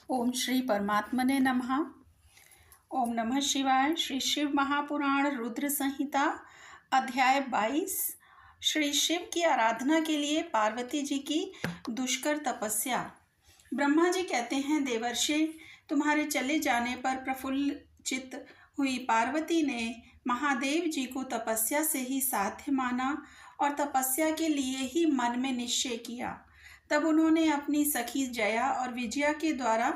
ओम श्री परमात्मने नमः। ओम नमः शिवाय। श्री शिव महापुराण रुद्र संहिता अध्याय 22। श्री शिव की आराधना के लिए पार्वती जी की दुष्कर तपस्या। ब्रह्मा जी कहते हैं, देवर्षि, तुम्हारे चले जाने पर प्रफुल्लचित हुई पार्वती ने महादेव जी को तपस्या से ही साध्य माना और तपस्या के लिए ही मन में निश्चय किया। तब उन्होंने अपनी सखी जया और विजया के द्वारा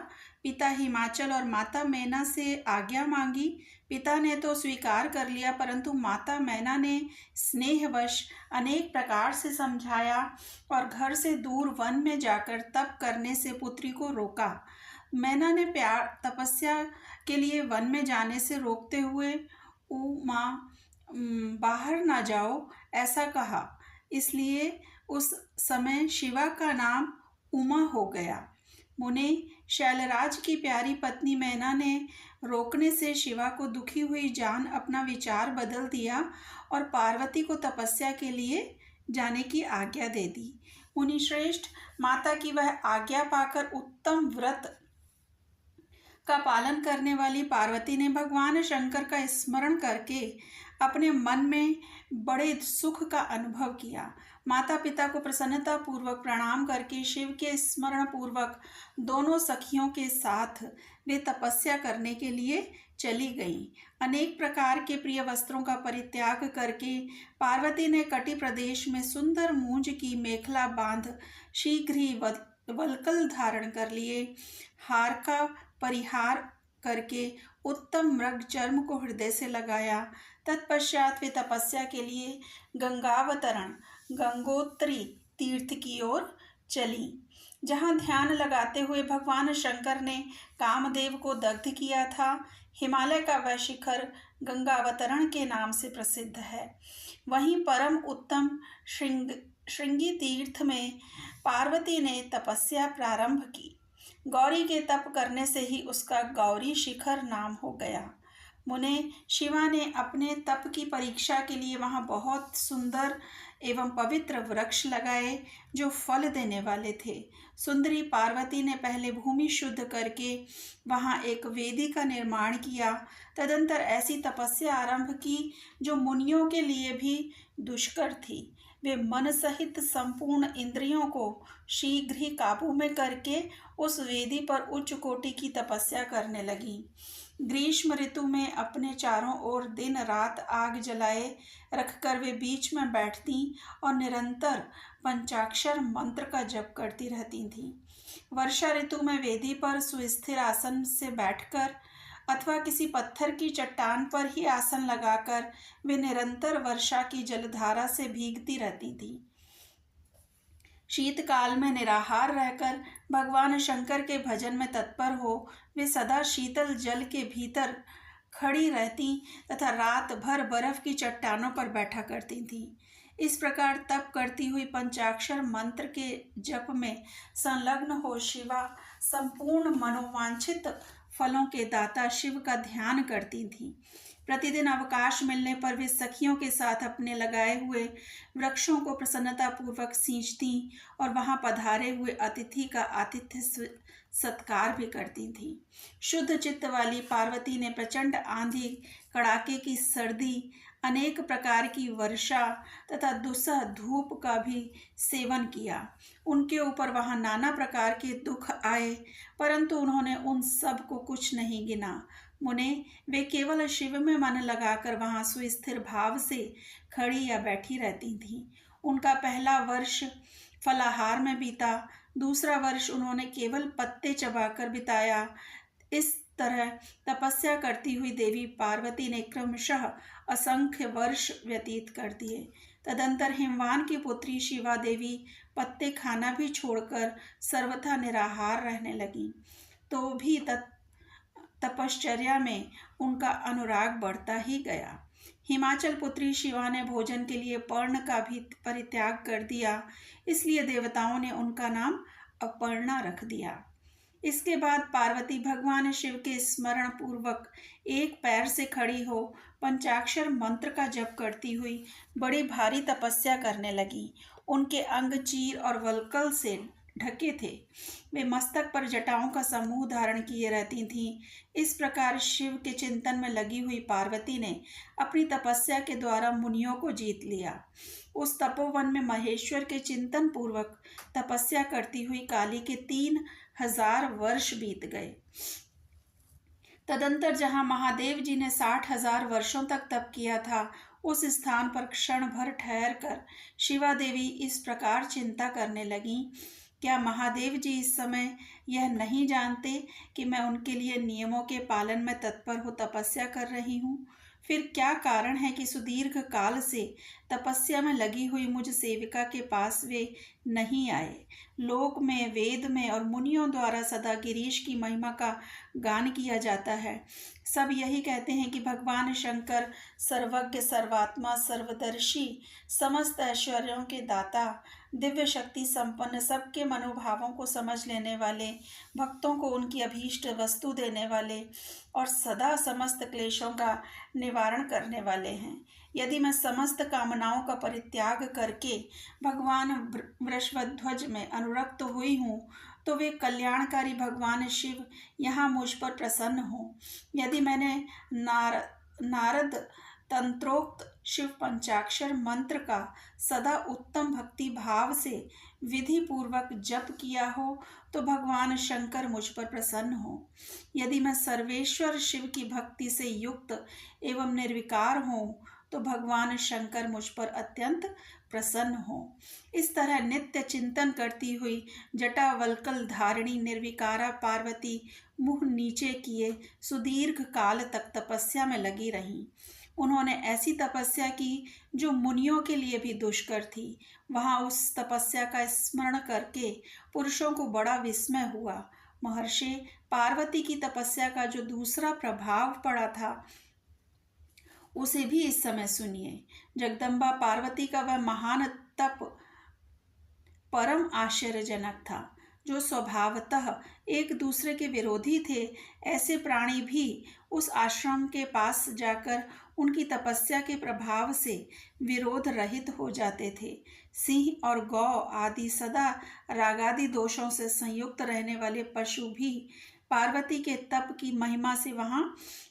पिता हिमाचल और माता मैना से आज्ञा मांगी। पिता ने तो स्वीकार कर लिया, परंतु माता मैना ने स्नेहवश अनेक प्रकार से समझाया और घर से दूर वन में जाकर तप करने से पुत्री को रोका। मैना ने प्यार तपस्या के लिए वन में जाने से रोकते हुए उमा बाहर ना जाओ ऐसा कहा। इसलिए उस समय शिवा का नाम उमा हो गया। मुने, शैलराज की प्यारी पत्नी मैना ने रोकने से शिवा को दुखी हुई जान अपना विचार बदल दिया और पार्वती को तपस्या के लिए जाने की आज्ञा दे दी। मुनि श्रेष्ठ, माता की वह आज्ञा पाकर उत्तम व्रत का पालन करने वाली पार्वती ने भगवान शंकर का स्मरण करके अपने मन में बड़े सुख का अनुभव किया। माता पिता को प्रसन्नता पूर्वक प्रणाम करके शिव के स्मरण पूर्वक दोनों सखियों के साथ वे तपस्या करने के लिए चली गईं। अनेक प्रकार के प्रिय वस्त्रों का परित्याग करके पार्वती ने कटि प्रदेश में सुंदर मूंज की मेखला बांध शीघ्र ही वल्कल धारण कर लिए। हार का परिहार करके उत्तम मृग चर्म को हृदय से लगाया। तत्पश्चात वे तपस्या के लिए गंगावतरण गंगोत्री तीर्थ की ओर चली, जहाँ ध्यान लगाते हुए भगवान शंकर ने कामदेव को दग्ध किया था। हिमालय का वह शिखर गंगावतरण के नाम से प्रसिद्ध है। वहीं परम उत्तम श्रृंगी तीर्थ में पार्वती ने तपस्या प्रारंभ की। गौरी के तप करने से ही उसका गौरी शिखर नाम हो गया। मुने, शिवा ने अपने तप की परीक्षा के लिए वहाँ बहुत सुंदर एवं पवित्र वृक्ष लगाए जो फल देने वाले थे। सुंदरी पार्वती ने पहले भूमि शुद्ध करके वहाँ एक वेदी का निर्माण किया। तदंतर ऐसी तपस्या आरंभ की जो मुनियों के लिए भी दुष्कर थी। वे मन सहित संपूर्ण इंद्रियों को शीघ्र ही काबू में करके उस वेदी पर उच्च कोटि की तपस्या करने लगी। ग्रीष्म ऋतु में अपने चारों ओर दिन रात आग जलाए रखकर वे बीच में बैठती और निरंतर पंचाक्षर मंत्र का जप करती रहती थीं। वर्षा ऋतु में वेदी पर सुस्थिर आसन से बैठकर अथवा किसी पत्थर की चट्टान पर ही आसन लगाकर वे निरंतर वर्षा की जलधारा से भीगती रहती थीं। शीतकाल में निराहार रहकर भगवान शंकर के भजन में तत्पर हो वे सदा शीतल जल के भीतर खड़ी रहती तथा रात भर बर्फ की चट्टानों पर बैठा करती थीं। इस प्रकार तप करती हुई पंचाक्षर मंत्र के जप में संलग्न हो शिवा संपूर्ण मनोवांछित फलों के दाता शिव का ध्यान करती थीं। प्रतिदिन अवकाश मिलने पर वे सखियों के साथ अपने लगाए हुए वृक्षों को प्रसन्नतापूर्वक सींचती और वहां पधारे हुए अतिथि का आतिथ्य सत्कार भी करती थीं। शुद्ध चित्त वाली पार्वती ने प्रचंड आंधी, कड़ाके की सर्दी, अनेक प्रकार की वर्षा तथा दुस्सह धूप का भी सेवन किया। उनके ऊपर वहाँ नाना प्रकार के दुख आए, परंतु उन्होंने उन सब को कुछ नहीं गिना। मुने, वे केवल शिव में मन लगाकर वहाँ सुस्थिर भाव से खड़ी या बैठी रहती थीं। उनका पहला वर्ष फलाहार में बीता, दूसरा वर्ष उन्होंने केवल पत्ते चबाकर बिताया। इस तरह तपस्या करती हुई देवी पार्वती ने क्रमशः असंख्य वर्ष व्यतीत कर दिए। तदंतर हिमवान की पुत्री शिवा देवी पत्ते खाना भी छोड़कर सर्वथा निराहार रहने लगी। तो भी तपश्चर्या में उनका अनुराग बढ़ता ही गया। हिमाचल पुत्री शिवा ने भोजन के लिए पर्ण का भी परित्याग कर दिया, इसलिए देवताओं ने उनका नाम अपर्णा रख दिया। इसके बाद पार्वती भगवान शिव के स्मरण पूर्वक एक पैर से खड़ी हो पंचाक्षर मंत्र का जप करती हुई बड़ी भारी तपस्या करने लगी। उनके अंग चीर और वल्कल से ढके थे। वे मस्तक पर जटाओं का समूह धारण किए रहती थीं। इस प्रकार शिव के चिंतन में लगी हुई पार्वती ने अपनी तपस्या के द्वारा मुनियों को जीत लिया। उस तपोवन में महेश्वर के चिंतन पूर्वक तपस्या करती हुई काली के 3000 वर्ष बीत गए। तदंतर जहाँ महादेव जी ने 60,000 वर्षों तक तप किया था, उस स्थान पर क्षण भर ठहर कर शिवा देवी इस प्रकार चिंता करने लगीं, क्या महादेव जी इस समय यह नहीं जानते कि मैं उनके लिए नियमों के पालन में तत्पर हो तपस्या कर रही हूँ? फिर क्या कारण है कि सुदीर्घ काल से तपस्या में लगी हुई मुझ सेविका के पास वे नहीं आए? लोक में, वेद में और मुनियों द्वारा सदा गिरीश की महिमा का गान किया जाता है। सब यही कहते हैं कि भगवान शंकर सर्वज्ञ, सर्वात्मा, सर्वदर्शी, समस्त ऐश्वर्यों के दाता, दिव्य शक्ति संपन्न, सबके मनोभावों को समझ लेने वाले, भक्तों को उनकी अभीष्ट वस्तु देने वाले और सदा समस्त क्लेशों का निवारण करने वाले हैं। यदि मैं समस्त कामनाओं का परित्याग करके भगवान वृषभध्वज में अनुरक्त हुई हूँ, तो वे कल्याणकारी भगवान शिव यहाँ मुझ पर प्रसन्न हो। यदि मैंने नारद तंत्रोक्त शिव पंचाक्षर मंत्र का सदा उत्तम भक्ति भाव से विधि पूर्वक जप किया हो, तो भगवान शंकर मुझ पर प्रसन्न हो। यदि मैं सर्वेश्वर शिव की भक्ति से युक्त एवं निर्विकार हूँ, तो भगवान शंकर मुझ पर अत्यंत प्रसन्न हो। इस तरह नित्य चिंतन करती हुई जटावल्कल धारिणी निर्विकारा पार्वती मुँह नीचे किए सुदीर्घ काल तक तपस्या में लगी रहीं। उन्होंने ऐसी तपस्या की जो मुनियों के लिए भी दुष्कर थी। वहाँ उस तपस्या का स्मरण करके पुरुषों को बड़ा विस्मय हुआ। महर्षि, पार्वती की तपस्या का जो दूसरा प्रभाव पड़ा था, उसे भी इस समय सुनिए। जगदम्बा पार्वती का वह महान तप परम आश्चर्यजनक था। जो स्वभावतः एक दूसरे के विरोधी थे, ऐसे प्राणी भी उस आश्रम के पास जाकर उनकी तपस्या के प्रभाव से विरोध रहित हो जाते थे। सिंह और गौ आदि सदा रागादि दोषों से संयुक्त रहने वाले पशु भी पार्वती के तप की महिमा से वहाँ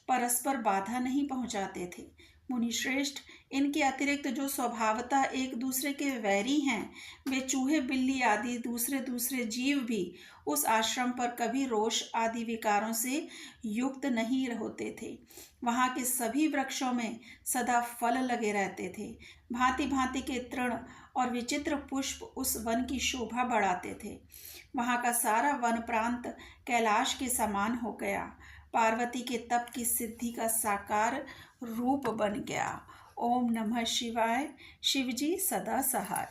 परस्पर बाधा नहीं पहुँचाते थे। मुनिश्रेष्ठ, इनके अतिरिक्त जो स्वभावतः एक दूसरे के वैरी हैं, वे चूहे, बिल्ली आदि दूसरे जीव भी उस आश्रम पर कभी रोष आदि विकारों से युक्त नहीं होते थे। वहाँ के सभी वृक्षों में सदा फल लगे रहते थे। भांति भांति के तृण और विचित्र पुष्प उस वन की शोभा बढ़ाते थे। वहाँ का सारा वन प्रांत कैलाश के समान हो गया। पार्वती के तप की सिद्धि का साकार रूप बन गया। ओम नमः शिवाय। शिवजी सदा सहाय।